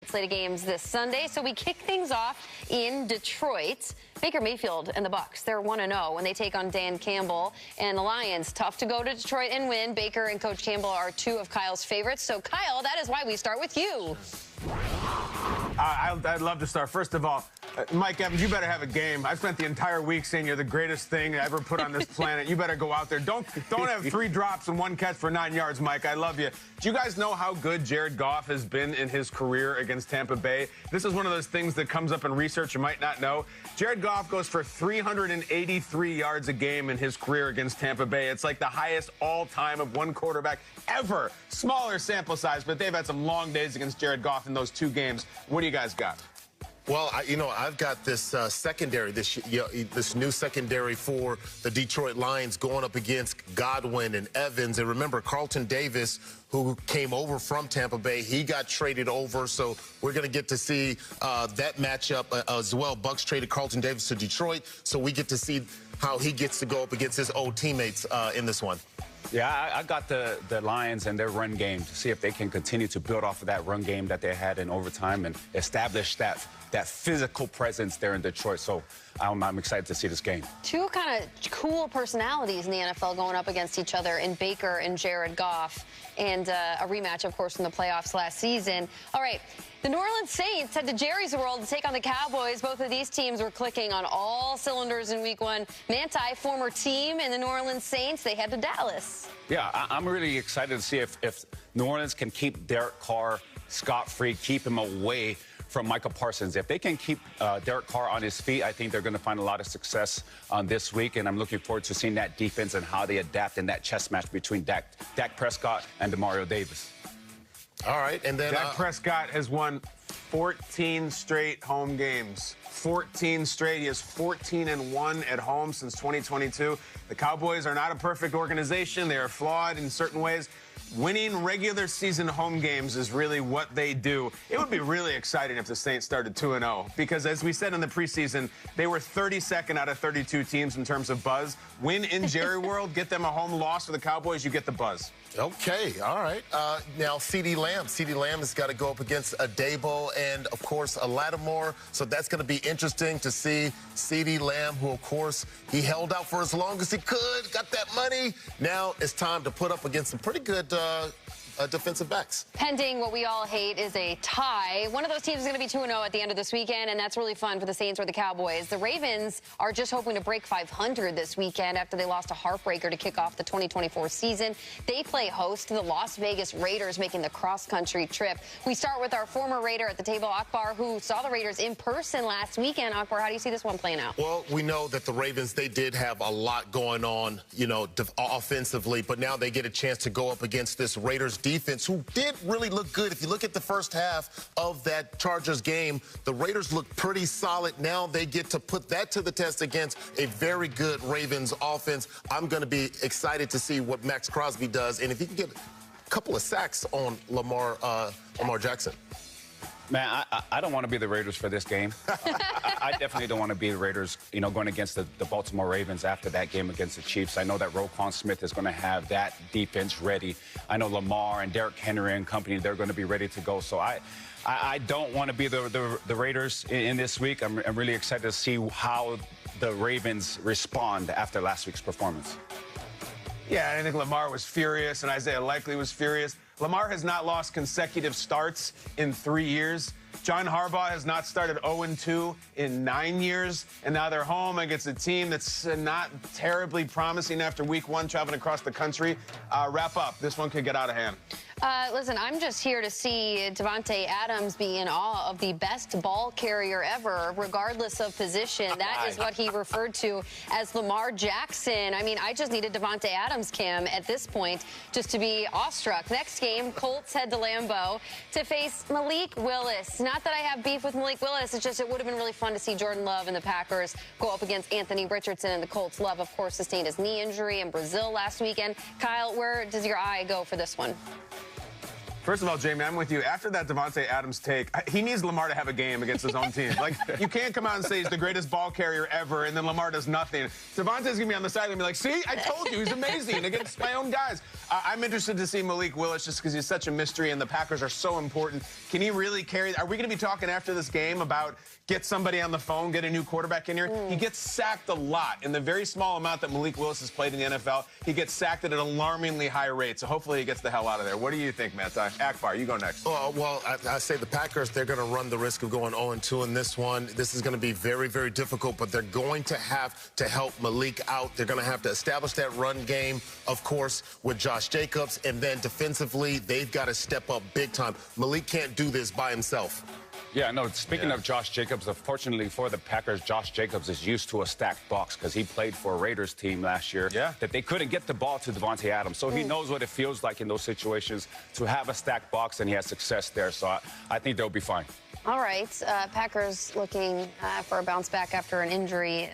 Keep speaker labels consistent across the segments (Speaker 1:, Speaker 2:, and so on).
Speaker 1: slate of games this Sunday. So we kick things off in Detroit. Baker Mayfield and the Bucs, they're 1-0 when they take on Dan Campbell and the Lions. Tough to go to Detroit and win. Baker and Coach Campbell are two of Kyle's favorites. So, Kyle, that is why we start with you.
Speaker 2: I'd love to start. First of all, Mike Evans, you better have a game. I spent the entire week saying you're the greatest thing ever put on this planet. You better go out there. Don't have 3 drops and 1 catch for 9 yards, Mike. I love you. Do you guys know how good Jared Goff has been in his career against Tampa Bay? This is one of those things that comes up in research you might not know. Jared Goff goes for 383 yards a game in his career against Tampa Bay. It's like the highest all-time of one quarterback ever. Smaller sample size, but they've had some long days against Jared Goff in those 2 games. What do you guys got?
Speaker 3: Well, I've got this secondary, this new secondary for the Detroit Lions going up against Godwin and Evans. And remember, Carlton Davis, who came over from Tampa Bay, he got traded over. So we're going to get to see that matchup as well. Bucs traded Carlton Davis to Detroit. So we get to see how he gets to go up against his old teammates in this one.
Speaker 4: Yeah, I got the Lions and their run game to see if they can continue to build off of that run game that they had in overtime and establish that physical presence there in Detroit. So I'm excited to see this game. 2
Speaker 1: kind of cool personalities in the NFL going up against each other in Baker and Jared Goff, and a rematch, of course, from the playoffs last season. All right, the New Orleans Saints head to Jerry's World to take on the Cowboys. Both of these teams were clicking on all cylinders in Week 1. Manti, former team in the New Orleans Saints, they head to Dallas.
Speaker 4: Yeah, I'm really excited to see if New Orleans can keep Derek Carr scot-free, keep him away from Micah Parsons. If they can keep Derek Carr on his feet, I think they're going to find a lot of success this week, and I'm looking forward to seeing that defense and how they adapt in that chess match between Dak Prescott and Demario Davis.
Speaker 3: All right, and then
Speaker 2: Dak Prescott has won 14 straight home games. 14 straight. He has 14-1 at home since 2022. The Cowboys are not a perfect organization. They are flawed in certain ways. Winning regular season home games is really what they do. It would be really exciting if the Saints started 2-0 because, as we said in the preseason, they were 32nd out of 32 teams in terms of buzz. Win in Jerry World, get them a home loss for the Cowboys, you get the buzz.
Speaker 3: Okay, all right. Now, CeeDee Lamb. CeeDee Lamb has got to go up against a Debo and, of course, a Lattimore. So that's going to be interesting to see CeeDee Lamb, who, of course, he held out for as long as he could, got that money. Now it's time to put up against some pretty good defensive backs.
Speaker 1: Pending what we all hate is a tie. One of those teams is going to be 2-0 at the end of this weekend, and that's really fun for the Saints or the Cowboys. The Ravens are just hoping to break 500 this weekend after they lost a heartbreaker to kick off the 2024 season. They play host to the Las Vegas Raiders, making the cross-country trip. We start with our former Raider at the table, Akbar, who saw the Raiders in person last weekend. Akbar, how do you see this one playing out?
Speaker 3: Well, we know that the Ravens, they did have a lot going on, offensively, but now they get a chance to go up against this Raiders defense, who did really look good. If you look at the first half of that Chargers game, the Raiders looked pretty solid. Now they get to put that to the test against a very good Ravens offense. I'm going to be excited to see what Max Crosby does, and if he can get a couple of sacks on Lamar Jackson.
Speaker 4: Man, I don't want to be the Raiders for this game. I definitely don't want to be the Raiders, going against the Baltimore Ravens after that game against the Chiefs. I know that Roquan Smith is going to have that defense ready. I know Lamar and Derrick Henry and company, they're going to be ready to go. So I don't want to be the Raiders in this week. I'm really excited to see how the Ravens respond after last week's performance.
Speaker 2: Yeah, I think Lamar was furious, and Isaiah Likely was furious. Lamar has not lost consecutive starts in 3 years. John Harbaugh has not started 0-2 in 9 years, and now they're home against a team that's not terribly promising after Week 1 traveling across the country. Wrap up. This one could get out of hand.
Speaker 1: Listen, I'm just here to see Davante Adams be in awe of the best ball carrier ever, regardless of position. That is what he referred to as Lamar Jackson. I mean, I just needed Davante Adams, Kim, at this point, just to be awestruck. Next game, Colts head to Lambeau to face Malik Willis. Not that I have beef with Malik Willis, it's just it would have been really fun to see Jordan Love and the Packers go up against Anthony Richardson and the Colts. Love, of course, sustained his knee injury in Brazil last weekend. Kyle, where does your eye go for this one?
Speaker 2: First of all, Jamie, I'm with you. After that Davante Adams take, he needs Lamar to have a game against his own team. Like, you can't come out and say he's the greatest ball carrier ever, and then Lamar does nothing. Davante's going to be on the side and be like, see, I told you, he's amazing against my own guys. I'm interested to see Malik Willis just because he's such a mystery, and the Packers are so important. Can he really carry? Are we going to be talking after this game about get somebody on the phone, get a new quarterback in here? He gets sacked a lot. In the very small amount that Malik Willis has played in the NFL, he gets sacked at an alarmingly high rate. So hopefully he gets the hell out of there. What do you think, Matt? Akbar, you go next.
Speaker 3: Well, I say the Packers, they're going to run the risk of going 0-2 in this one. This is going to be very, very difficult, but they're going to have to help Malik out. They're going to have to establish that run game, of course, with Josh Jacobs, and then defensively, they've got to step up big time. Malik can't do this by himself.
Speaker 4: Yeah, no, speaking of Josh Jacobs, unfortunately for the Packers, Josh Jacobs is used to a stacked box because he played for a Raiders team last year that they couldn't get the ball to Davante Adams. So he knows what it feels like in those situations to have a stacked box, and he has success there. So I think they'll be fine.
Speaker 1: All right, Packers looking for a bounce back after an injury,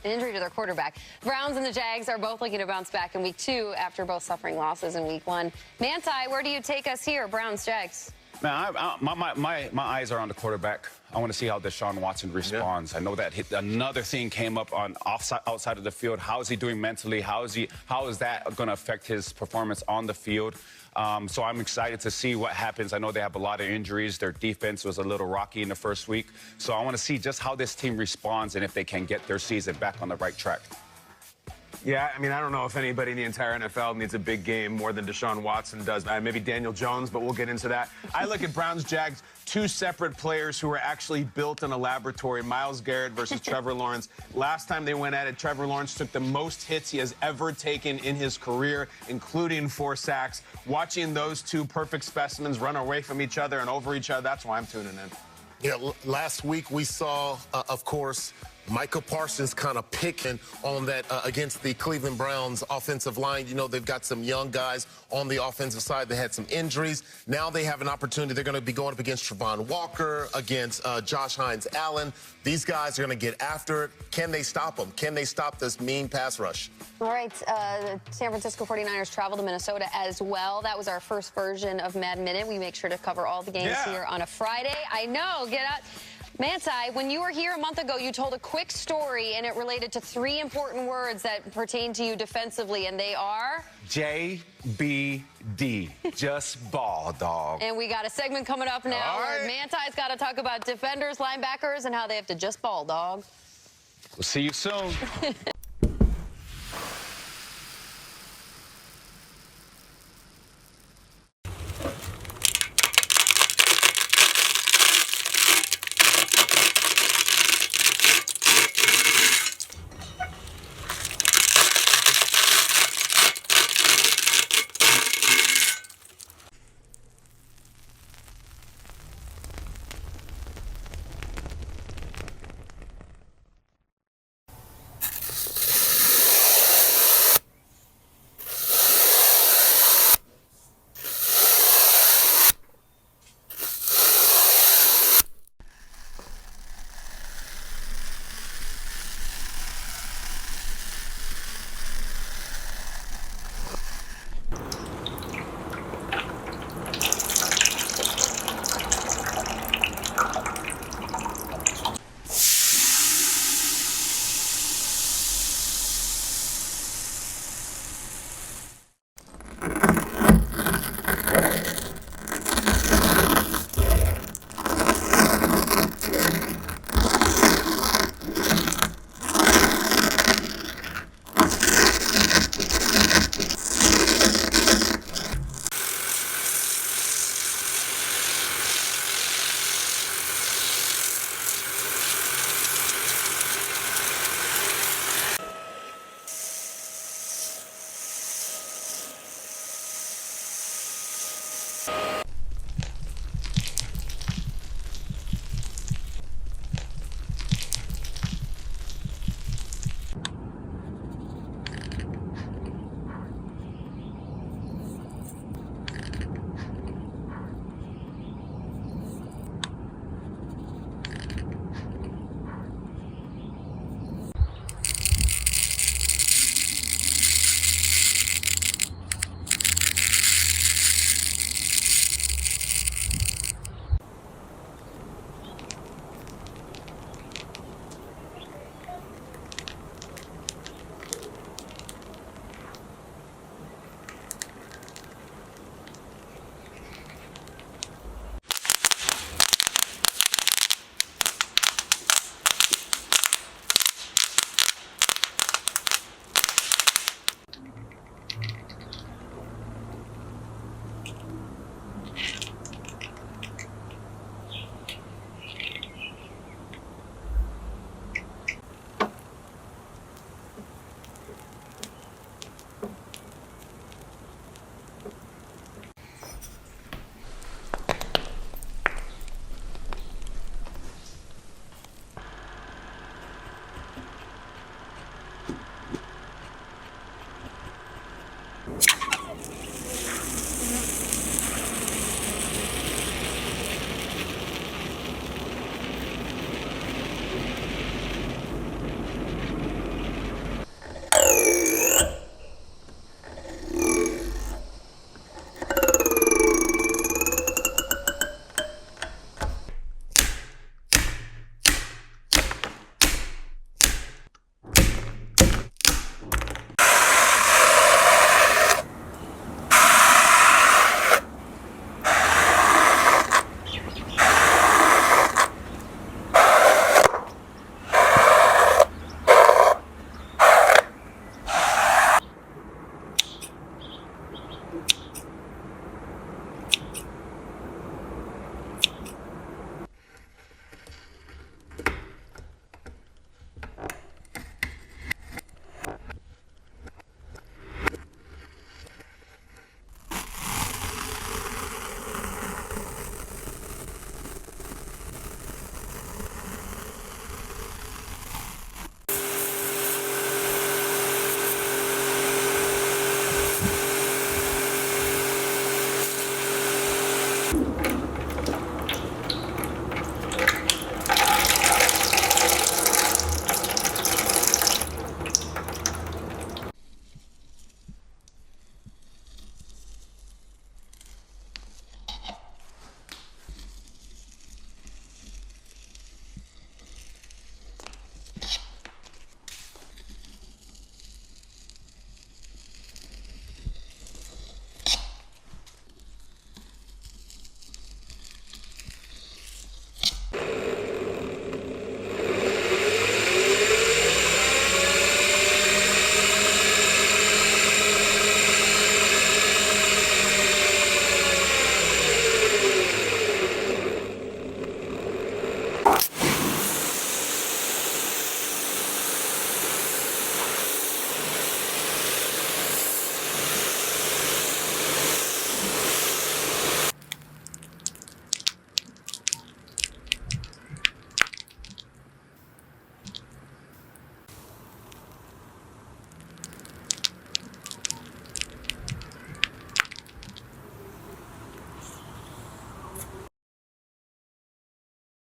Speaker 1: injury to their quarterback. Browns and the Jags are both looking to bounce back in week 2 after both suffering losses in week 1. Manti, where do you take us here, Browns, Jags?
Speaker 4: Man, my eyes are on the quarterback. I want to see how Deshaun Watson responds. I know that another thing came up on outside of the field. How is he doing mentally? How is that going to affect his performance on the field? So I'm excited to see what happens. I know they have a lot of injuries. Their defense was a little rocky in the first week. So I want to see just how this team responds and if they can get their season back on the right track.
Speaker 2: Yeah, I mean, I don't know if anybody in the entire NFL needs a big game more than Deshaun Watson does. Maybe Daniel Jones, but we'll get into that. I look at Browns-Jags, 2 separate players who were actually built in a laboratory. Myles Garrett versus Trevor Lawrence. Last time they went at it, Trevor Lawrence took the most hits he has ever taken in his career, including 4 sacks. Watching those 2 perfect specimens run away from each other and over each other, that's why I'm tuning in.
Speaker 3: Yeah, last week we saw, of course, Micah Parsons kind of picking on that against the Cleveland Browns offensive line. You know, they've got some young guys on the offensive side. They had some injuries. Now they have an opportunity. They're going to be going up against Travon Walker, against Josh Hines-Allen. These guys are going to get after it. Can they stop them? Can they stop this mean pass rush?
Speaker 1: All right, the San Francisco 49ers travel to Minnesota as well. That was our first version of Mad Minute. We make sure to cover all the games here on a Friday. I know, get out. Manti, when you were here a month ago, you told a quick story, and it related to 3 important words that pertain to you defensively, and they are?
Speaker 4: JBD. Just ball, dog.
Speaker 1: And we got a segment coming up now where Manti's got to talk about defenders, linebackers, and how they have to just ball, dog.
Speaker 4: We'll see you soon.